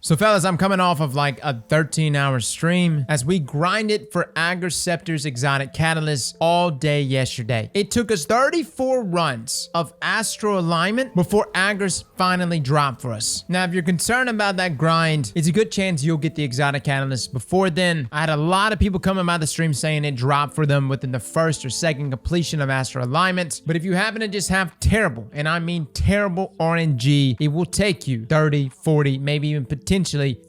So fellas, I'm coming off of like a 13-hour stream as we grinded for Ager Scepter's exotic catalyst all day yesterday. It took us 34 runs of Astral Alignment before Agers finally dropped for us. Now, if you're concerned about that grind, it's a good chance you'll get the exotic catalyst before then. I had a lot of people coming by the stream saying it dropped for them within the first or second completion of Astral Alignments. But if you happen to just have terrible, and I mean terrible RNG, it will take you 30, 40, maybe even potentially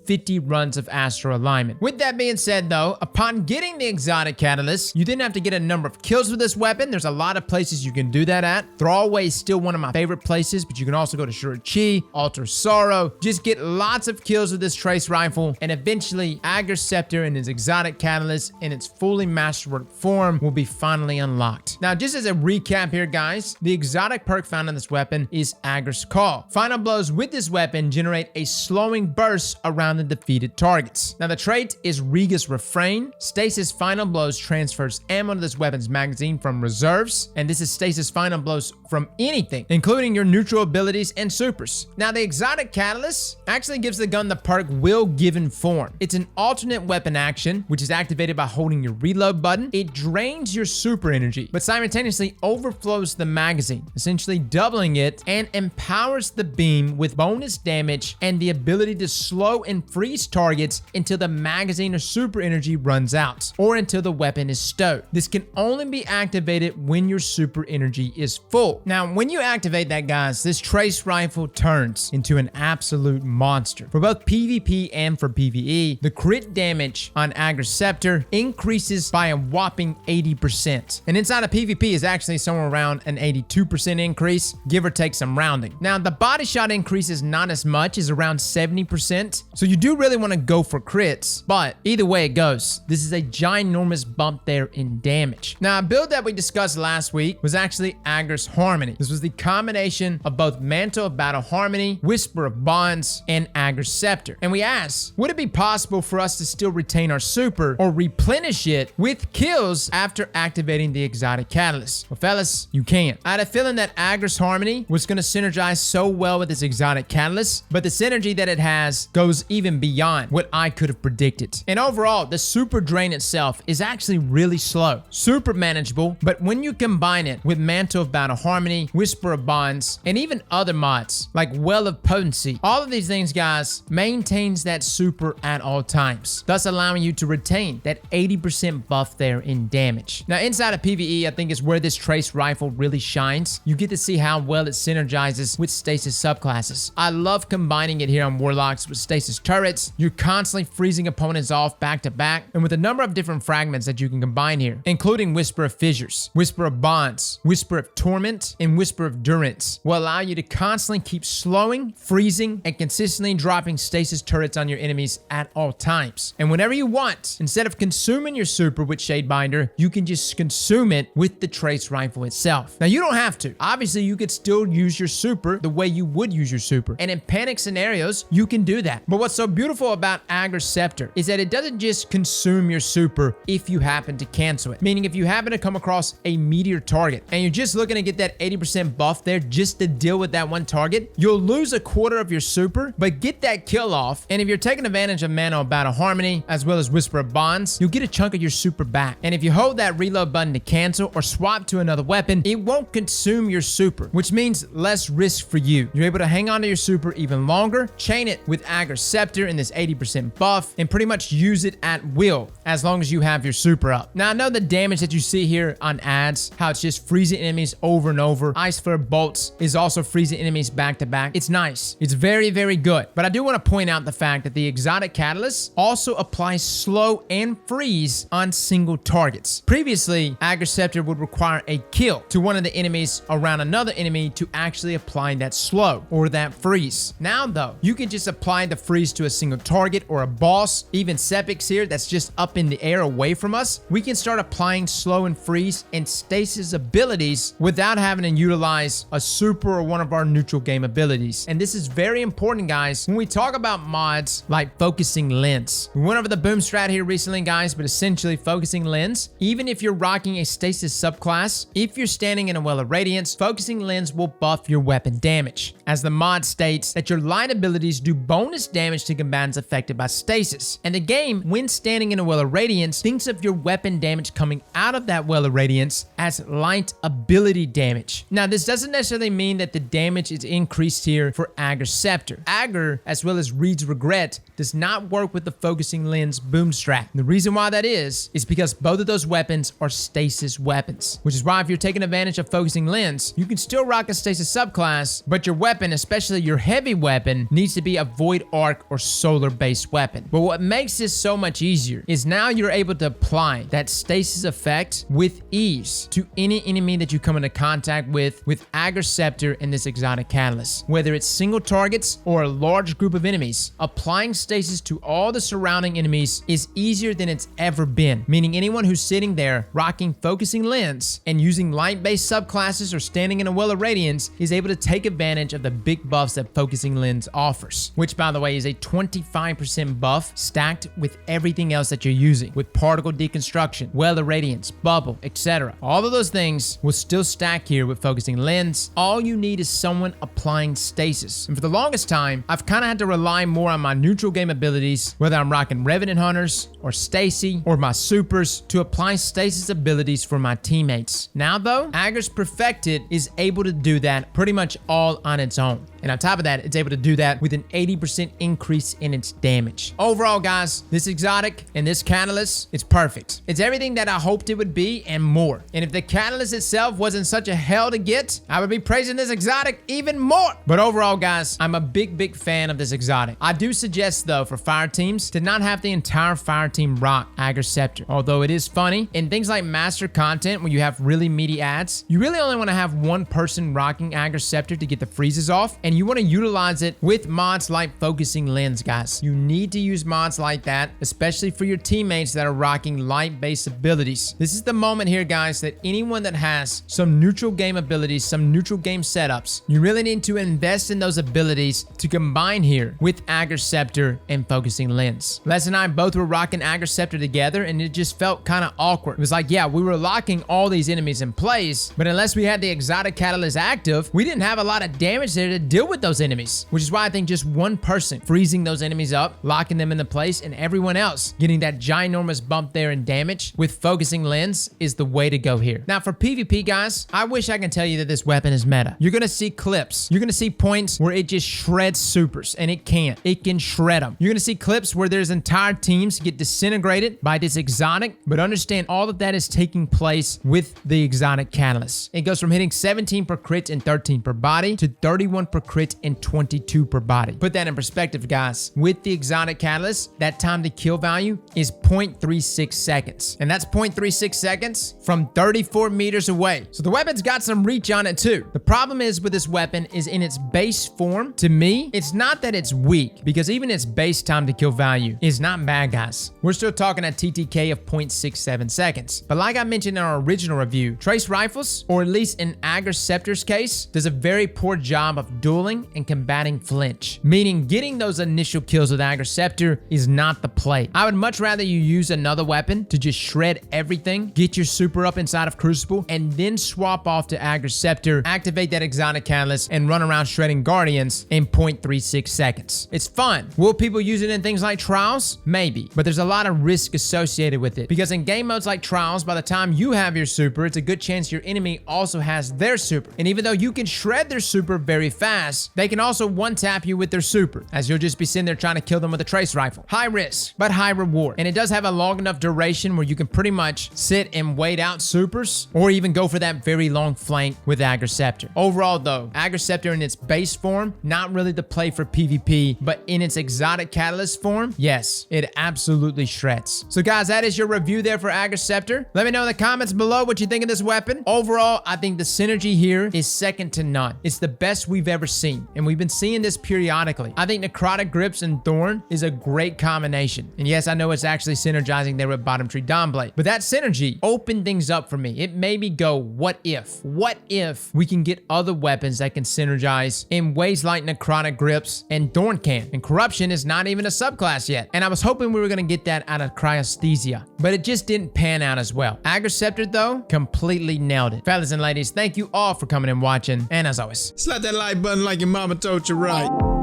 50 runs of Astral Alignment. With that being said though, upon getting the exotic catalyst, you then have to get a number of kills with this weapon. There's a lot of places you can do that at. Throwaway is still one of my favorite places, but you can also go to Shuri-Chi, Altar Sorrow. Just get lots of kills with this trace rifle, and eventually Ager Scepter and his exotic catalyst in its fully masterwork form will be finally unlocked. Now, just as a recap here, guys, the exotic perk found in this weapon is Ager's Call. Final blows with this weapon generate a slowing burst around the defeated targets. Now, the trait is Riga's Refrain. Stasis Final Blows transfers ammo to this weapon's magazine from reserves, and this is Stasis Final Blows from anything, including your neutral abilities and supers. Now, the exotic catalyst actually gives the gun the perk Will Given Form. It's an alternate weapon action, which is activated by holding your reload button. It drains your super energy, but simultaneously overflows the magazine, essentially doubling it, and empowers the beam with bonus damage and the ability to slow and freeze targets until the magazine or super energy runs out, or until the weapon is stowed. This can only be activated when your super energy is full. Now, when you activate that, guys, this trace rifle turns into an absolute monster. For both PvP and for PvE, the crit damage on Ager Scepter increases by a whopping 80%. And inside of PvP is actually somewhere around an 82% increase, give or take some rounding. Now, the body shot increase is not as much, is around 70%. So you do really want to go for crits, but either way it goes, this is a ginormous bump there in damage. Now, a build that we discussed last week was actually Ager's Harmony. This was the combination of both Mantle of Battle Harmony, Whisper of Bonds, and Ager's Scepter. And we asked, would it be possible for us to still retain our super or replenish it with kills after activating the exotic catalyst? Well, fellas, you can. I had a feeling that Ager's Harmony was going to synergize so well with this exotic catalyst, but the synergy that it has goes even beyond what I could have predicted. And overall, the super drain itself is actually really slow, super manageable, but when you combine it with Mantle of Battle Harmony, Whisper of Bonds, and even other mods like Well of Potency, all of these things, guys, maintains that super at all times, thus allowing you to retain that 80% buff there in damage. Now, inside of PvE, I think is where this trace rifle really shines. You get to see how well it synergizes with stasis subclasses. I love combining it here on Warlocks with stasis turrets. You're constantly freezing opponents off back to back, and with a number of different fragments that you can combine here, including Whisper of Fissures, Whisper of Bonds, Whisper of Torment, and Whisper of Durance, will allow you to constantly keep slowing, freezing, and consistently dropping stasis turrets on your enemies at all times. And whenever you want, instead of consuming your super with Shadebinder, you can just consume it with the trace rifle itself. Now, you don't have to. Obviously, you could still use your super the way you would use your super, and in panic scenarios, you can do that. But what's so beautiful about Ager Scepter is that it doesn't just consume your super if you happen to cancel it. Meaning, if you happen to come across a meteor target and you're just looking to get that 80% buff there just to deal with that one target, you'll lose a quarter of your super, but get that kill off. And if you're taking advantage of Mantle of Battle Harmony as well as Whisper of Bonds, you'll get a chunk of your super back. And if you hold that reload button to cancel or swap to another weapon, it won't consume your super, which means less risk for you. You're able to hang on to your super even longer, chain it with Ager Scepter in this 80% buff, and pretty much use it at will as long as you have your super up. Now, I know the damage that you see here on ads, how it's just freezing enemies over and over. Ice Flare Bolts is also freezing enemies back to back. It's nice. It's very, very good. But I do want to point out the fact that the exotic catalyst also applies slow and freeze on single targets. Previously, Ager Scepter would require a kill to one of the enemies around another enemy to actually apply that slow or that freeze. Now, though, you can just apply the freeze to a single target or a boss, even Sepix here that's just up in the air away from us. We can start applying slow and freeze and stasis abilities without having to utilize a super or one of our neutral game abilities. And this is very important, guys, when we talk about mods like Focusing Lens. We went over the boom strat here recently, guys, but essentially Focusing Lens, even if you're rocking a stasis subclass, if you're standing in a Well of Radiance, Focusing Lens will buff your weapon damage, as the mod states that your light abilities do bonus bonus damage to combatants affected by stasis. And the game, when standing in a well of radiance, thinks of your weapon damage coming out of that well of radiance as light ability damage. Now, this doesn't necessarily mean that the damage is increased here for Ager's Scepter. Ager, as well as Reed's Regret, does not work with the focusing lens boom strap. The reason why that is because both of those weapons are stasis weapons, which is why if you're taking advantage of focusing lens, you can still rock a stasis subclass, but your weapon, especially your heavy weapon, needs to be a void arc or solar based weapon. But what makes this so much easier is now you're able to apply that stasis effect with ease to any enemy that you come into contact with Ager's Scepter and this exotic catalyst. Whether it's single targets or a large group of enemies, applying stasis to all the surrounding enemies is easier than it's ever been, meaning anyone who's sitting there rocking focusing lens and using light-based subclasses or standing in a well of radiance is able to take advantage of the big buffs that focusing lens offers, which by the way is a 25% buff stacked with everything else that you're using, with particle deconstruction, well of radiance, bubble, etc. All of those things will still stack here with focusing lens. All you need is someone applying stasis. And for the longest time, I've kind of had to rely more on my neutral game abilities, whether I'm rocking Revenant Hunters or Stacy or my supers, to apply stasis abilities for my teammates. Now though, Ager's Perfected is able to do that pretty much all on its own. And on top of that, it's able to do that with an 80% increase in its damage. Overall, guys, this exotic and this catalyst, it's perfect. It's everything that I hoped it would be and more. And if the catalyst itself wasn't such a hell to get, I would be praising this exotic even more. But overall, guys, I'm a big fan of this exotic. I do suggest, though, for fire teams to not have the entire fire team rock Ager's Scepter. Although it is funny, in things like master content where you have really meaty ads, you really only want to have one person rocking Ager's Scepter to get the freezes off, and you want to utilize it with mods like focusing lens, guys. You need to use mods like that, especially for your teammates that are rocking light-based abilities. This is the moment here, guys, that anyone that has some neutral game abilities, some neutral game setups, you really need to invest in those abilities to combine here with Ager's Scepter and focusing lens. Les and I both were rocking Ager's Scepter together, and it just felt kind of awkward. It was like, yeah, we were locking all these enemies in place, but unless we had the exotic catalyst active, we didn't have a lot of damage there to deal with those enemies, which is why I think just one person freezing those enemies up, locking them into place, and everyone else getting that ginormous bump there in damage with focusing lens is the way to go here. Now for PvP, guys, I wish I can tell you that this weapon is meta. You're gonna see clips. You're gonna see points where it just shreds supers, and it can't. It can shred them. You're gonna see clips where there's entire teams get disintegrated by this exotic, but understand all of that is taking place with the exotic catalyst. It goes from hitting 17 per crit and 13 per body to 31 per crit and 22 per body. Put that in perspective, guys. With the exotic catalyst, that time to kill value is 0.36 seconds. And that's 0.36 seconds from 34 meters away. So the weapon's got some reach on it too. The problem is with this weapon is in its base form, to me, it's not that it's weak, because even its base time to kill value is not bad, guys. We're still talking a TTK of 0.67 seconds. But like I mentioned in our original review, trace rifles, or at least in Ager's Scepter's case, does a very poor job of dueling and combating flinch, meaning getting those initial kills with Ager's Scepter is not the play. I would much rather you use another weapon to just shred everything, get your super up inside of Crucible, and then swap off to Ager's Scepter, activate that exotic catalyst, and run around shredding Guardians in 0.36 seconds. It's fun. Will people use it in things like Trials? Maybe, but there's a lot of risk associated with it, because in game modes like Trials, by the time you have your super, it's a good chance your enemy also has their super. And even though you can shred their super very fast, they can also one-tap you with their super, as you'll just be sitting there trying to kill them with a trace rifle. High risk, but high reward. And it does have a long enough duration where you can pretty much sit and wait out supers, or even go for that very long flank with Ager's Scepter. Overall though, Ager's Scepter in its base form, not really the play for PvP, but in its exotic catalyst form, yes, it absolutely shreds. So guys, that is your review there for Ager's Scepter. Let me know in the comments below what you think of this weapon. Overall, I think the synergy here is second to none. It's the best we've ever seen, and we've been seeing this periodically. I think Necrotic Grips and Thorn is a great combination. And yes, I know it's actually synergizing there with Bottom Tree Dawnblade, but that synergy opened things up for me. It made me go, what if? What if we can get other weapons that can synergize in ways like Necrotic Grips and Thorn can? And Corruption is not even a subclass yet. And I was hoping we were gonna get that out of Cryosthesia, but it just didn't pan out as well. Ager's Scepter though, completely nailed it. Fellas and ladies, thank you all for coming and watching. And as always, slap that like button like your mama told you right.